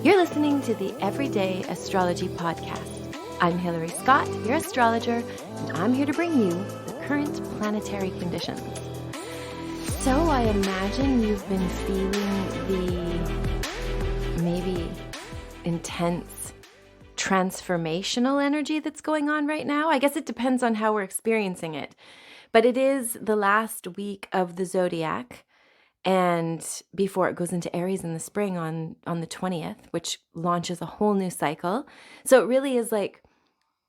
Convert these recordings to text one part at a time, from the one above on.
You're listening to the Everyday Astrology Podcast. I'm Hilary Scott, your astrologer, and I'm here to bring you the current planetary conditions. So I imagine you've been feeling the maybe intense transformational energy that's going on right now. I guess it depends on how we're experiencing it. But it is the last week of the zodiac, and before it goes into Aries in the spring on the 20th, which launches a whole new cycle. So it really is like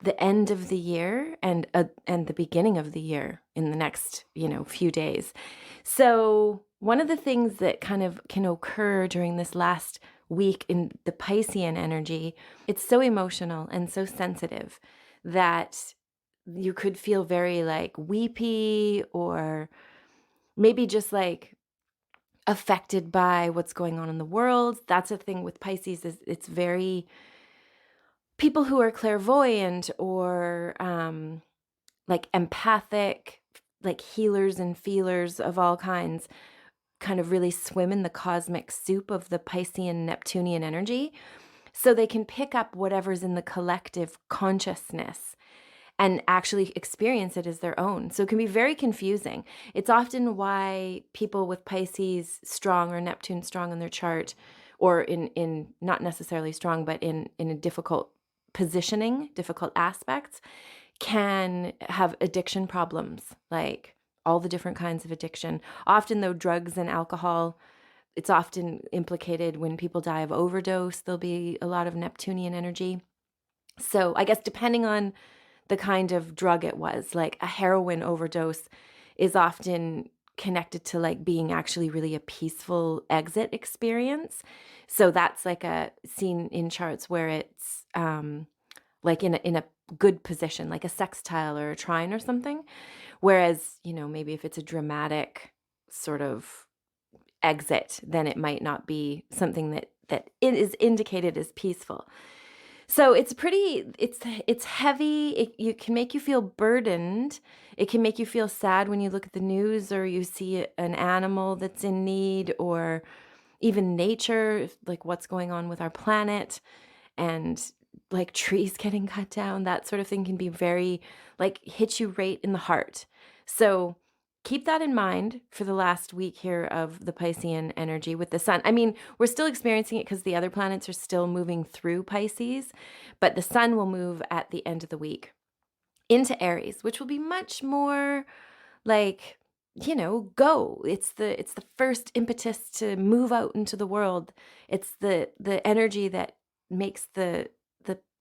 the end of the year and the beginning of the year in the next, few days. So one of the things that kind of can occur during this last week in the Piscean energy, it's so emotional and so sensitive that you could feel very like weepy, or maybe just like affected by what's going on in the world. That's a thing with Pisces, is it's very people who are clairvoyant or like empathic, like healers and feelers of all kinds, kind of really swim in the cosmic soup of the Piscean Neptunian energy. So they can pick up whatever's in the collective consciousness and actually experience it as their own. So it can be very confusing. It's often why people with Pisces strong or Neptune strong in their chart, or in not necessarily strong, but in a difficult positioning, difficult aspects, can have addiction problems, like all the different kinds of addiction. Often though, drugs and alcohol, it's often implicated when people die of overdose. There'll be a lot of Neptunian energy. So I guess depending on the kind of drug it was, like a heroin overdose is often connected to like being actually really a peaceful exit experience. So that's like a seen in charts where it's like in a good position, like a sextile or a trine or something. Whereas, maybe if it's a dramatic sort of exit, then it might not be something that it is indicated as peaceful. So it's heavy. It can make you feel burdened. It can make you feel sad when you look at the news or you see an animal that's in need, or even nature, like what's going on with our planet and like trees getting cut down. That sort of thing can be very like hit you right in the heart. So keep that in mind for the last week here of the Piscean energy with the sun. I mean, we're still experiencing it because the other planets are still moving through Pisces, but the sun will move at the end of the week into Aries, which will be much more like, go. It's the first impetus to move out into the world. It's the energy that makes the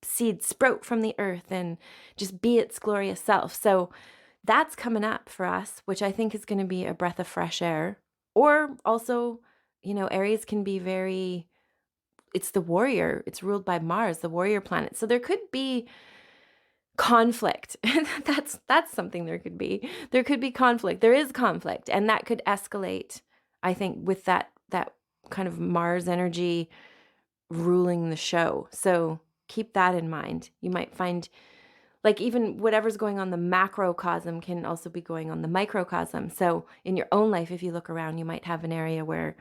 seed sprout from the earth and just be its glorious self. So that's coming up for us, which I think is going to be a breath of fresh air. Or also, Aries can be it's the warrior. It's ruled by Mars, the warrior planet. So there could be conflict. That's something there could be. There could be conflict. There is conflict. And that could escalate, I think, with that kind of Mars energy ruling the show. So keep that in mind. You might find like even whatever's going on the macrocosm can also be going on the microcosm. So in your own life, if you look around, you might have an area where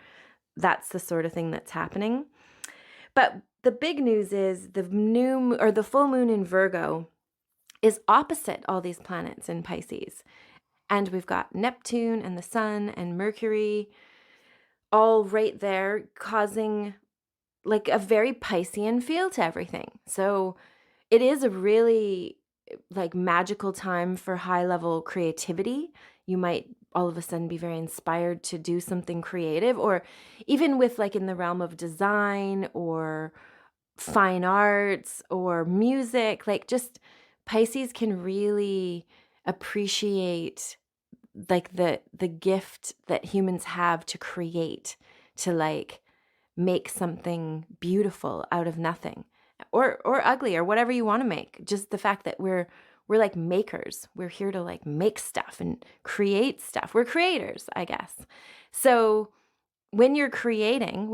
that's the sort of thing that's happening. But the big news is the full moon in Virgo is opposite all these planets in Pisces. And we've got Neptune and the sun and Mercury all right there, causing like a very Piscean feel to everything. So it is a really like magical time for high level creativity. You might all of a sudden be very inspired to do something creative, or even with like in the realm of design or fine arts or music, like just Pisces can really appreciate like the gift that humans have to create, to like make something beautiful out of nothing, or ugly, or whatever you want to make. Just the fact that we're like makers. We're here to like make stuff and create stuff. We're creators, I guess. So when you're creating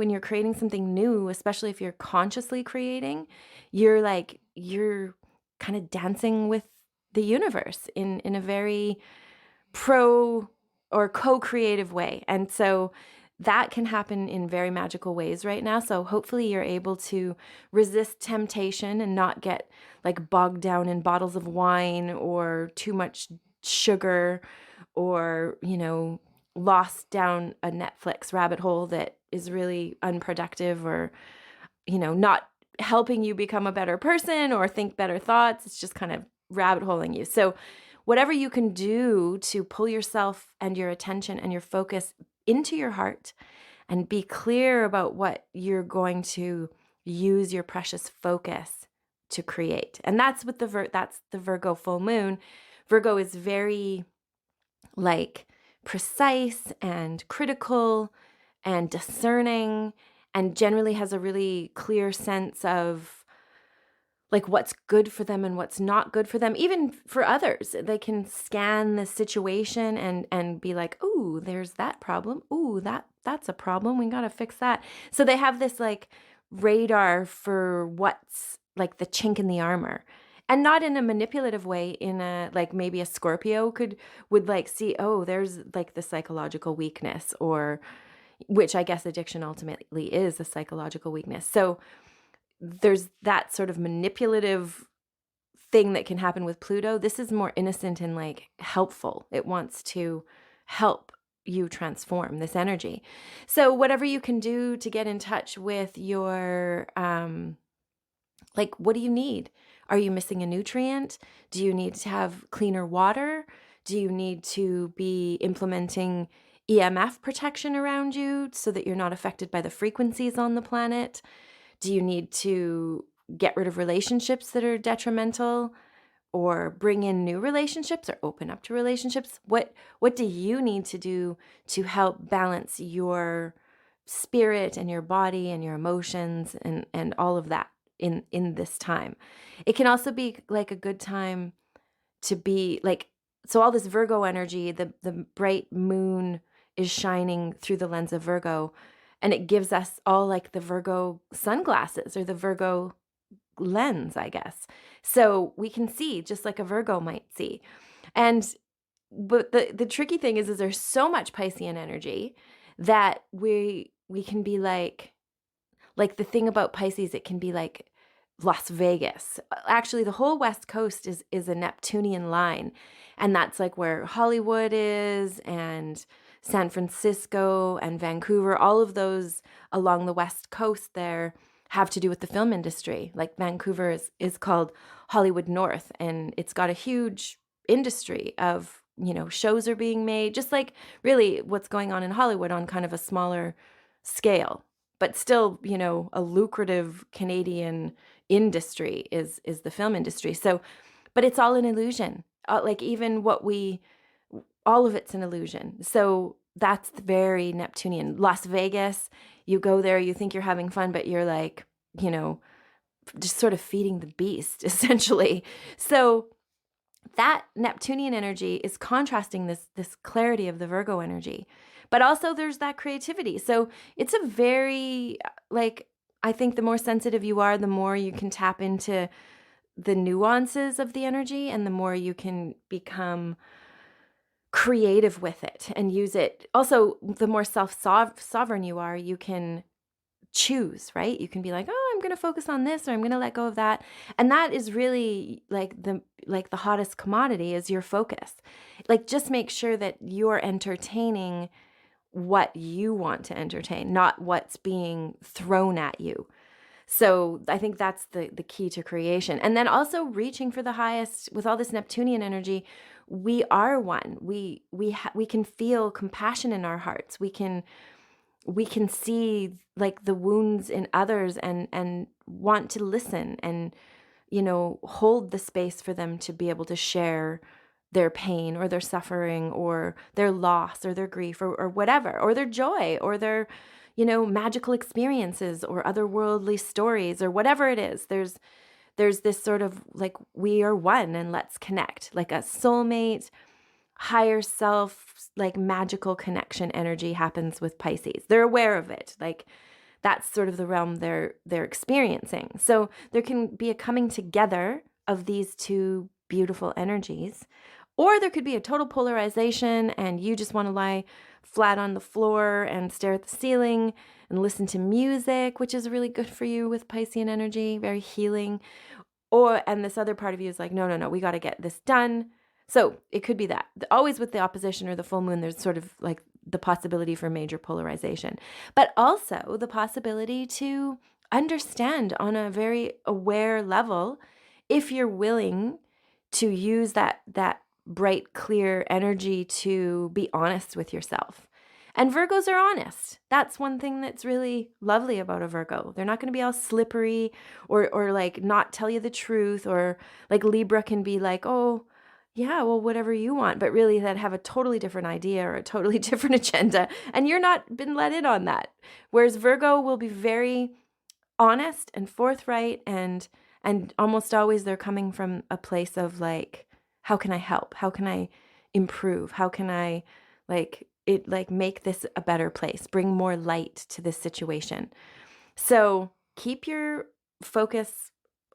something new, especially if you're consciously creating, you're kind of dancing with the universe in a very pro or co-creative way. And so that can happen in very magical ways right now. So hopefully you're able to resist temptation and not get like bogged down in bottles of wine or too much sugar, or, lost down a Netflix rabbit hole that is really unproductive, or, not helping you become a better person or think better thoughts. It's just kind of rabbit holing you. So whatever you can do to pull yourself and your attention and your focus into your heart and be clear about what you're going to use your precious focus to create. And that's what that's the Virgo full moon. Virgo is very like precise and critical and discerning, and generally has a really clear sense of like what's good for them and what's not good for them. Even for others, they can scan the situation and be like, "Ooh, there's that problem. Ooh, that's a problem. We got to fix that." So they have this like radar for what's like the chink in the armor. And not in a manipulative way, in a like maybe a Scorpio would like see, "Oh, there's like the psychological weakness," or which I guess addiction ultimately is a psychological weakness. So there's that sort of manipulative thing that can happen with Pluto. This is more innocent and like helpful. It wants to help you transform this energy. So whatever you can do to get in touch with your like, what do you need? Are you missing a nutrient? Do you need to have cleaner water? Do you need to be implementing EMF protection around you so that you're not affected by the frequencies on the planet? Do you need to get rid of relationships that are detrimental, or bring in new relationships, or open up to relationships? What do you need to do to help balance your spirit and your body and your emotions and all of that in this time? It can also be like a good time to be like, so all this Virgo energy, the bright moon is shining through the lens of Virgo, and it gives us all like the Virgo sunglasses or the Virgo lens, I guess. So we can see just like a Virgo might see. But the tricky thing is there's so much Piscean energy that we can be like the thing about Pisces, it can be like Las Vegas. Actually, the whole West Coast is a Neptunian line, and that's like where Hollywood is, and San Francisco and Vancouver. All of those along the West Coast there have to do with the film industry. Like Vancouver is called Hollywood North, and it's got a huge industry of, shows are being made, just like really what's going on in Hollywood on kind of a smaller scale, but still, a lucrative Canadian industry is the film industry. So, but it's all an illusion. Like even all of it's an illusion. So that's very Neptunian. Las Vegas, you go there, you think you're having fun, but you're like, just sort of feeding the beast, essentially. So that Neptunian energy is contrasting this clarity of the Virgo energy. But also there's that creativity. So it's a very, like, I think the more sensitive you are, the more you can tap into the nuances of the energy, and the more you can become creative with it and use it. Also, the more sovereign you are, you can choose, right? You can be like, "Oh, I'm going to focus on this, or I'm going to let go of that." And that is really like the hottest commodity is your focus. Like, just make sure that you're entertaining what you want to entertain, not what's being thrown at you. So I think that's the key to creation. And then also reaching for the highest with all this Neptunian energy. We are one. We can feel compassion in our hearts. We can see like the wounds in others and want to listen and, hold the space for them to be able to share their pain or their suffering or their loss or their grief or whatever, or their joy or their, magical experiences or otherworldly stories or whatever it is. There's this sort of like, we are one and let's connect, like a soulmate, higher self, like magical connection energy happens with Pisces. They're aware of it. Like that's sort of the realm they're experiencing. So there can be a coming together of these two beautiful energies, or there could be a total polarization and you just want to lie flat on the floor and stare at the ceiling and listen to music, which is really good for you with Piscean energy, very healing. And this other part of you is like, no, no, no, we got to get this done. So it could be that. Always with the opposition or the full moon, there's sort of like the possibility for major polarization, but also the possibility to understand on a very aware level if you're willing to use that bright, clear energy to be honest with yourself. And Virgos are honest. That's one thing that's really lovely about a Virgo. They're not going to be all slippery or like not tell you the truth, or like Libra can be like, oh, yeah, well, whatever you want, but really that have a totally different idea or a totally different agenda, and you're not been let in on that. Whereas Virgo will be very honest and forthright, and almost always they're coming from a place of like, how can I help? How can I improve? How can I make this a better place, bring more light to this situation? So keep your focus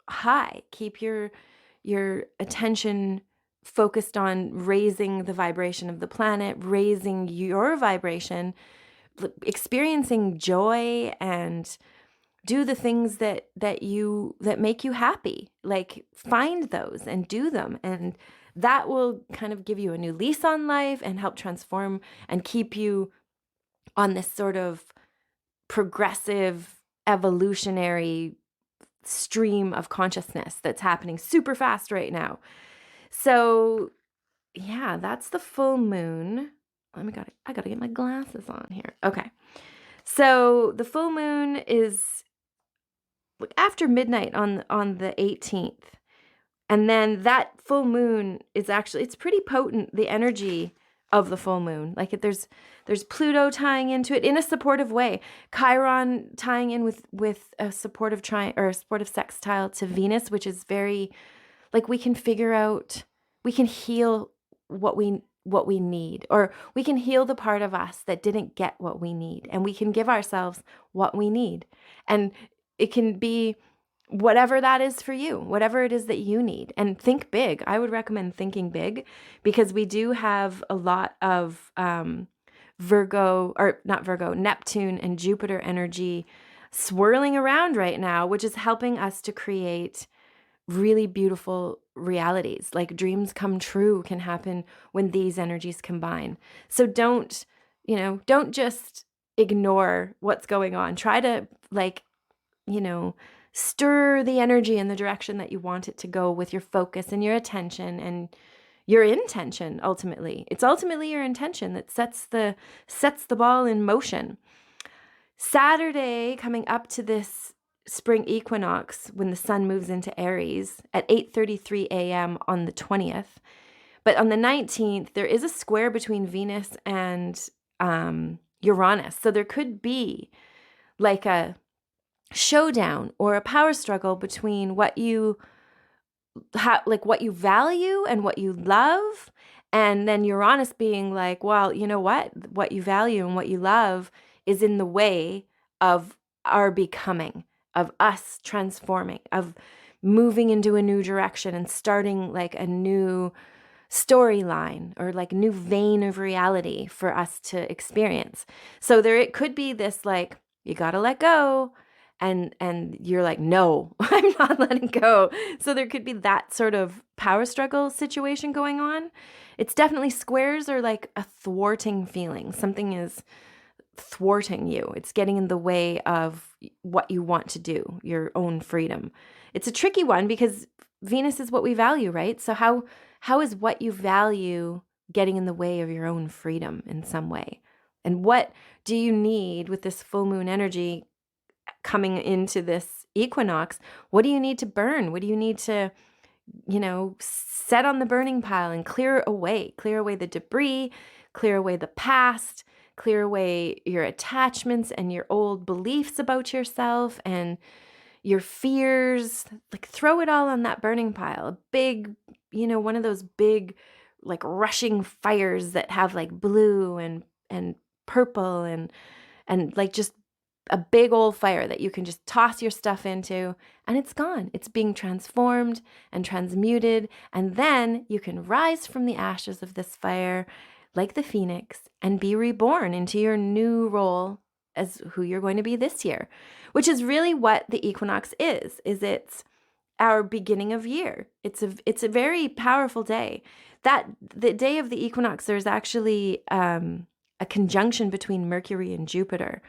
high, keep your attention focused on raising the vibration of the planet, raising your vibration, experiencing joy, and do the things that make you happy. Like find those and do them, and that will kind of give you a new lease on life and help transform and keep you on this sort of progressive evolutionary stream of consciousness that's happening super fast right now. So yeah, that's the full moon. I gotta get my glasses on here. Okay. So the full moon is after midnight on the 18th. And then that full moon is actually, it's pretty potent, the energy of the full moon. Like there's Pluto tying into it in a supportive way. Chiron tying in with a supportive or a supportive sextile to Venus, which is very like we can figure out, we can heal what we need, or we can heal the part of us that didn't get what we need, and we can give ourselves what we need. And it can be whatever that is for you, whatever it is that you need. And think big. I would recommend thinking big, because we do have a lot of Neptune and Jupiter energy swirling around right now, which is helping us to create really beautiful realities. Like dreams come true can happen when these energies combine. So don't just ignore what's going on. Try to stir the energy in the direction that you want it to go with your focus and your attention and your intention. Ultimately, it's ultimately your intention that sets the ball in motion. Saturday, coming up to this spring equinox, when the sun moves into Aries at 8:33 a.m. on the 20th. But on the 19th, there is a square between Venus and Uranus. So there could be like a showdown or a power struggle between what you value and what you love, and then Uranus being like, well, you know what you value and what you love is in the way of our becoming, of us transforming, of moving into a new direction and starting like a new storyline or like new vein of reality for us to experience. So it could be this like, you got to let go. And you're like, no, I'm not letting go. So there could be that sort of power struggle situation going on. It's definitely squares are like a thwarting feeling. Something is thwarting you. It's getting in the way of what you want to do, your own freedom. It's a tricky one because Venus is what we value, right? So how is what you value getting in the way of your own freedom in some way? And what do you need with this full moon energy coming into this equinox? What do you need to burn? What do you need to, set on the burning pile and clear away the debris, clear away the past, clear away your attachments and your old beliefs about yourself and your fears, like throw it all on that burning pile. A big, one of those big, like rushing fires that have like blue and purple and like just a big old fire that you can just toss your stuff into and it's gone. It's being transformed and transmuted. And then you can rise from the ashes of this fire like the phoenix, and be reborn into your new role as who you're going to be this year, which is really what the equinox is it's our beginning of year. It's a very powerful day. That the day of the equinox, there's actually a conjunction between Mercury and Jupiter,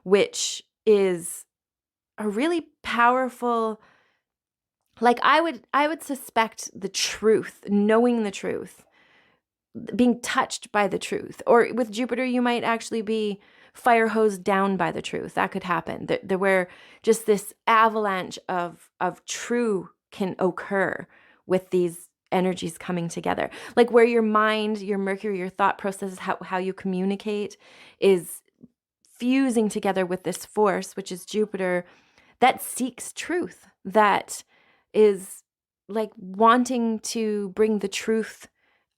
which is a really powerful, like I would suspect the truth, knowing the truth, being touched by the truth. Or with Jupiter, you might actually be fire hosed down by the truth. That could happen. There where just this avalanche of true can occur with these energies coming together. Like where your mind, your Mercury, your thought processes, how you communicate is fusing together with this force, which is Jupiter, that seeks truth, that is like wanting to bring the truth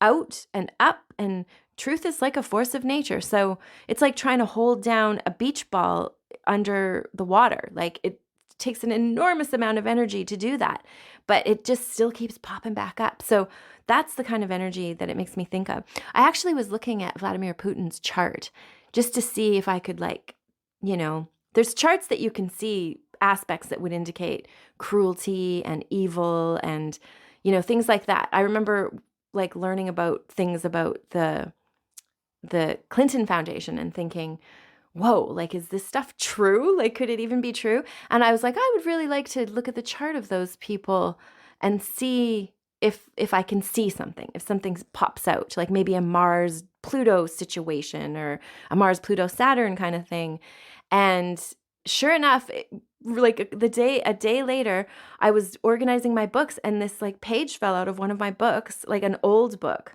out and up. And truth is like a force of nature. So it's like trying to hold down a beach ball under the water. Like it takes an enormous amount of energy to do that, but it just still keeps popping back up. So that's the kind of energy that it makes me think of. I actually was looking at Vladimir Putin's chart just to see if I could, like, there's charts that you can see aspects that would indicate cruelty and evil and, things like that. I remember like learning about things about the Clinton Foundation and thinking, whoa, like, is this stuff true? Like, could it even be true? And I was like, I would really like to look at the chart of those people and see if I can see something, if something pops out, like maybe a Mars-Pluto situation or a Mars-Pluto-Saturn kind of thing. And sure enough, like a day later, I was organizing my books and this like page fell out of one of my books, like an old book.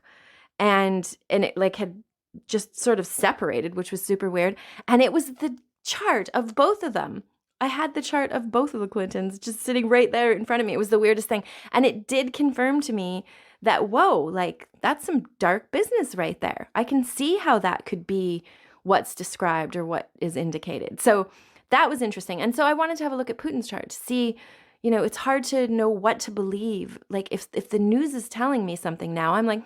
And it like had just sort of separated, which was super weird. And it was the chart of both of them. I had the chart of both of the Clintons just sitting right there in front of me. It was the weirdest thing. And it did confirm to me that, whoa, like that's some dark business right there. I can see how that could be what's described or what is indicated. So that was interesting. And so I wanted to have a look at Putin's chart to see, it's hard to know what to believe. Like if the news is telling me something now, I'm like,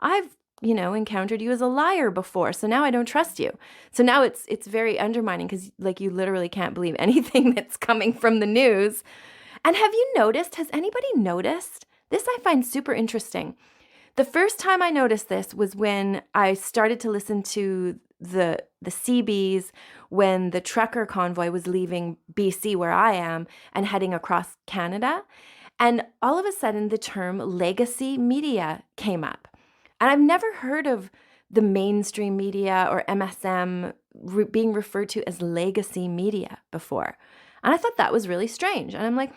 I've encountered you as a liar before, so now I don't trust you. So now it's very undermining because like you literally can't believe anything that's coming from the news. And has anybody noticed this? I find super interesting. The first time I noticed this was when I started to listen to the CBs when the trucker convoy was leaving BC, where I am, and heading across Canada. And all of a sudden, the term legacy media came up. And I've never heard of the mainstream media or MSM being referred to as legacy media before. And I thought that was really strange. And I'm like,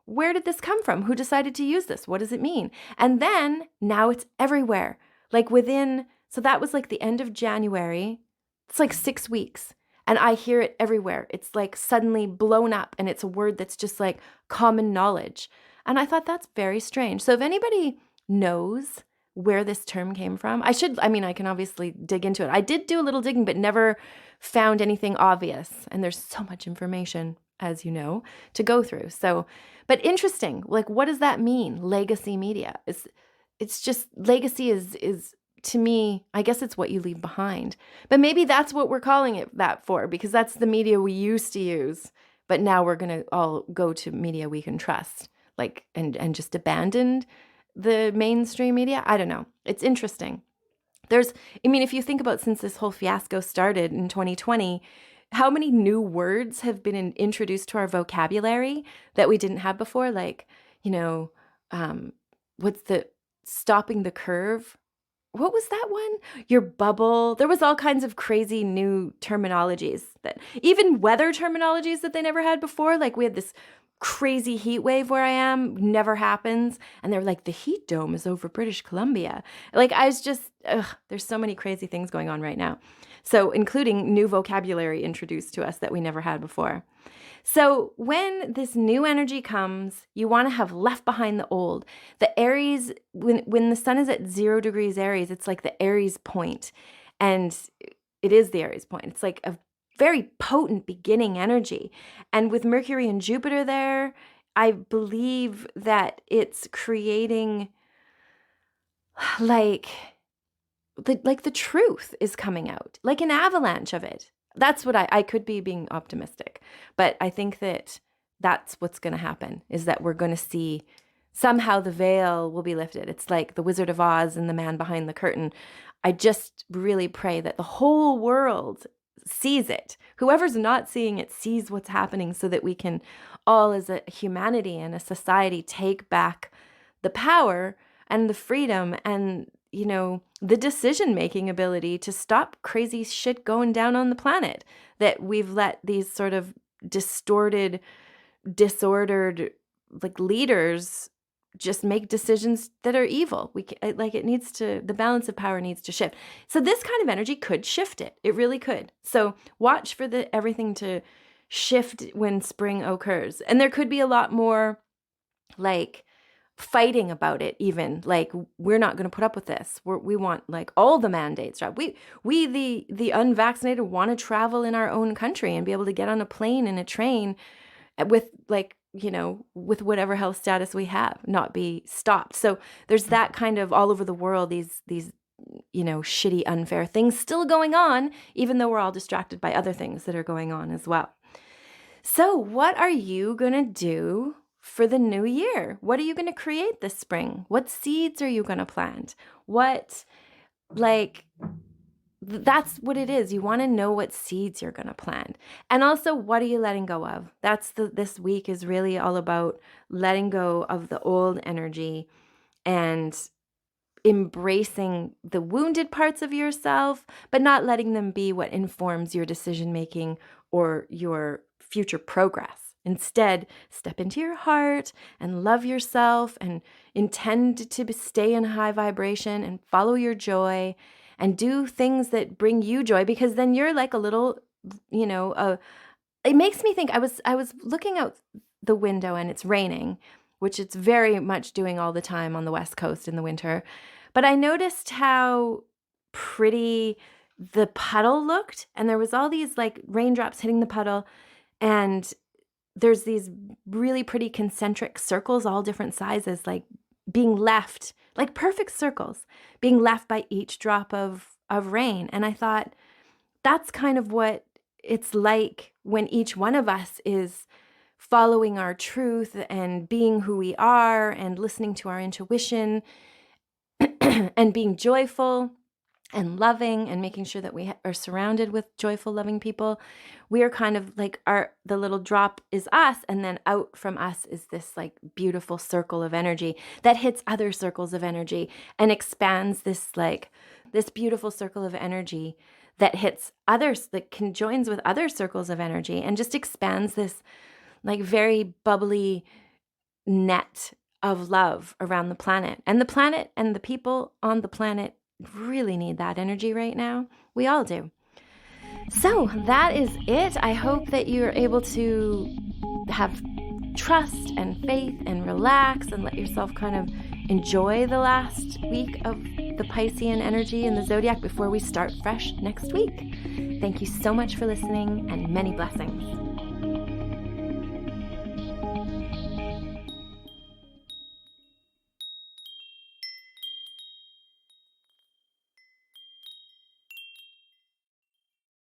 where did this come from? Who decided to use this? What does it mean? And then now it's everywhere. Like so that was like the end of January. It's like 6 weeks. And I hear it everywhere. It's like suddenly blown up and it's a word that's just like common knowledge. And I thought that's very strange. So if anybody knows where this term came from, I can obviously dig into it. I did do a little digging, but never found anything obvious. And there's so much information, as you know, to go through. So, but interesting, like, what does that mean? Legacy media. It's just, legacy is to me, I guess it's what you leave behind. But maybe that's what we're calling it that for, because that's the media we used to use. But now we're going to all go to media we can trust, like, and just abandoned the mainstream media. I don't know. It's interesting. If you think about since this whole fiasco started in 2020, how many new words have been introduced to our vocabulary that we didn't have before? Like, what's the stopping the curve? What was that one? Your bubble. There was all kinds of crazy new terminologies, that even weather terminologies that they never had before. Like we had this crazy heat wave where I am, never happens. And they're like, the heat dome is over British Columbia. Like I was just, there's so many crazy things going on right now. So including new vocabulary introduced to us that we never had before. So when this new energy comes, you want to have left behind the old. The Aries, when the sun is at 0 degrees Aries, it's like the Aries point. And it is the Aries point. It's like a very potent beginning energy. And with Mercury and Jupiter there, I believe that it's creating like the truth is coming out, like an avalanche of it. That's what I could be being optimistic, but I think that that's what's going to happen, is that we're going to see somehow the veil will be lifted. It's like the Wizard of Oz and the man behind the curtain. I just really pray that the whole world sees it. Whoever's not seeing it sees what's happening, so that we can all as a humanity and a society take back the power and the freedom and, the decision-making ability to stop crazy shit going down on the planet that we've let these sort of distorted, disordered, like, leaders just make decisions that are evil. The balance of power needs to shift. So this kind of energy could shift it. It really could. So watch for everything to shift when spring occurs. And there could be a lot more like fighting about it, even like, we're not going to put up with this. We want like all the mandates. We the unvaccinated want to travel in our own country and be able to get on a plane and a train with with whatever health status we have, not be stopped. So there's that kind of all over the world, these shitty, unfair things still going on, even though we're all distracted by other things that are going on as well. So what are you going to do for the new year? What are you going to create this spring? What seeds are you going to plant? That's what it is. You want to know what seeds you're going to plant. And also, what are you letting go of? This week is really all about letting go of the old energy and embracing the wounded parts of yourself, but not letting them be what informs your decision-making or your future progress. Instead, step into your heart and love yourself and intend to stay in high vibration and follow your joy and do things that bring you joy, because then you're like a little, it makes me think, I was looking out the window and it's raining, which it's very much doing all the time on the West Coast in the winter. But I noticed how pretty the puddle looked, and there was all these like raindrops hitting the puddle, and there's these really pretty concentric circles, all different sizes, like being left, like perfect circles, being left by each drop of rain. And I thought, that's kind of what it's like when each one of us is following our truth and being who we are and listening to our intuition and being joyful and loving and making sure that we are surrounded with joyful, loving people. We are kind of like the little drop is us, and then out from us is this like beautiful circle of energy that hits other circles of energy and expands this beautiful circle of energy that hits others, that joins with other circles of energy and just expands this like very bubbly net of love around the planet. And the planet and the people on the planet really need that energy right now. We all do. So that is it. I hope that you're able to have trust and faith and relax and let yourself kind of enjoy the last week of the Piscean energy in the zodiac before we start fresh next week. Thank you so much for listening, and many blessings.